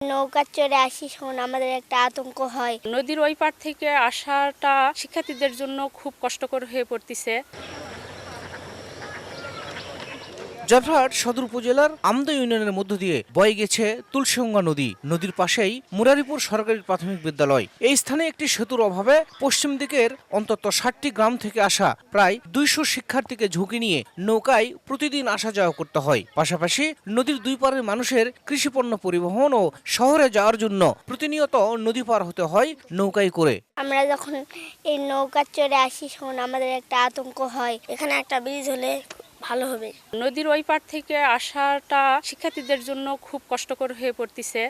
নৌকা চড়ে আসি শোন আমাদের একটা আতঙ্ক হয়। নদীর ওই পার থেকে আসাটা শিক্ষার্থীদের জন্য খুব কষ্টকর হয়ে পড়তেছে। জয়পুরহাট সদর উপজেলার আমদা ইউনিয়নের মধ্য দিয়ে বয়ে গেছে তুলসীগঙ্গা নদী। নদীর পাশেই মুরারিপুর সরকারি প্রাথমিক বিদ্যালয়। এই স্থানে একটি সেতুর অভাবে পশ্চিম দিকের অন্তত 60টি গ্রাম থেকে আসা প্রায় 200 শিক্ষার্থীকে ঝুঁকি নিয়ে নৌকায় প্রতিদিন আসা যাওয়া করতে হয়। পাশাপাশি নদীর দুই পারের মানুষের কৃষিপণ্য পরিবহন ও শহরে যাওয়ার জন্য প্রতিনিয়ত নদী পার হতে হয় নৌকায় করে। আমরা যখন এই নৌকা চড়ে আসি শোন আমাদের একটা আতঙ্ক হয়। এখানে একটা ব্রিজ হলে ভালো হবে। নদীর ওই পার থেকে আসাটা শিক্ষার্থীদের জন্য খুব কষ্টকর হয়ে পড়তেছে।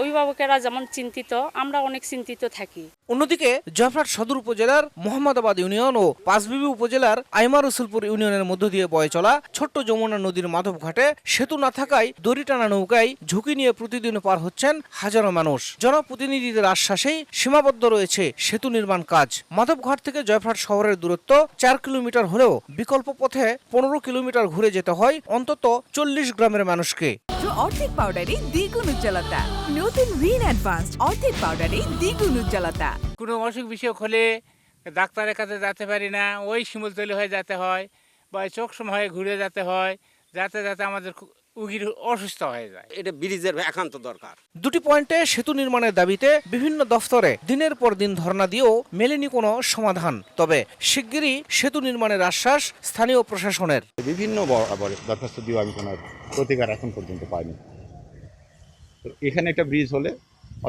অভিভাবকেরা যেমন চিন্তিত, আমরা অনেক চিন্তিত থাকি। অন্যদিকে জয়পুরহাট সদর উপজেলার মোহাম্মদাবাদ ইউনিয়ন ও পাঁচবিবি উপজেলার আইমা রসুলপুর ইউনিয়নের মধ্য দিয়ে বয়ে চলা ছোট্ট যমুনা নদীর মাধবঘাটে সেতু না থাকায় দড়ি টানা নৌকায় ঝুঁকি নিয়ে প্রতিদিন পার হচ্ছেন হাজারো মানুষ। জনপ্রতিনিধিদের আশ্বাসেই সীমাবদ্ধ রয়েছে সেতু নির্মাণ কাজ। মাধবঘাট থেকে জয়পুরহাট শহরের দূরত্ব 4 কিলোমিটার হলেও বিকল্প পথে 15 কিলোমিটার ঘুরে যেতে হয় অন্তত 40 গ্রামের মানুষকে। অর্ধেক পাউডারে দ্বিগুণ উজ্জ্বলতা। নতুন রিন অ্যাডভান্সড অর্ধেক পাউডারে দ্বিগুণ উজ্জ্বলতা। কোনো অসুখ বিসুখ হলে ডাক্তারের কাছে যেতে পারি না, ওই শিমুলতলি হয়ে যেতে হয় বা চোখ সময় ঘুরে যেতে হয়, যাতে যাতে আমাদের উগির অসুস্থ হয়ে যায়। এটা ব্রিজের একান্ত দরকার। দুটি পয়েন্টে সেতু নির্মাণের দাবিতে বিভিন্ন দফতরে দিনের পর দিন ধর্ণা দিয়েও মেলেনি কোনো সমাধান। তবে শিগগিরই সেতু নির্মাণের আশ্বাস স্থানীয় প্রশাসনের। বিভিন্ন দরখাস্ত দিয়েও আমি কোনো প্রতিকার এখন পর্যন্ত পাইনি। তো এখানে একটা ব্রিজ হলে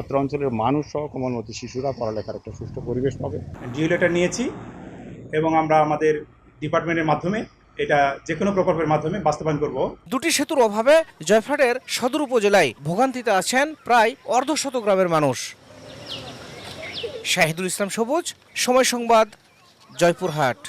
অত্র অঞ্চলের মানুষ সহ কোমলমতি শিশুরা পড়ালেখার একটা সুষ্ঠু পরিবেশ পাবে। ডিও লেটার নিয়েছি এবং আমরা আমাদের ডিপার্টমেন্টের মাধ্যমে এটা যে কোনো প্রকল্পের মাধ্যমে বাস্তবায়ন করব। দুটি সেতুর অভাবে জয়পুরহাটের সদর উপজেলায় ভোগান্তিতে আছেন প্রায় অর্ধশত গ্রামের মানুষ। শাহিদুল ইসলাম সবুজ, সময় সংবাদ, জয়পুরহাট।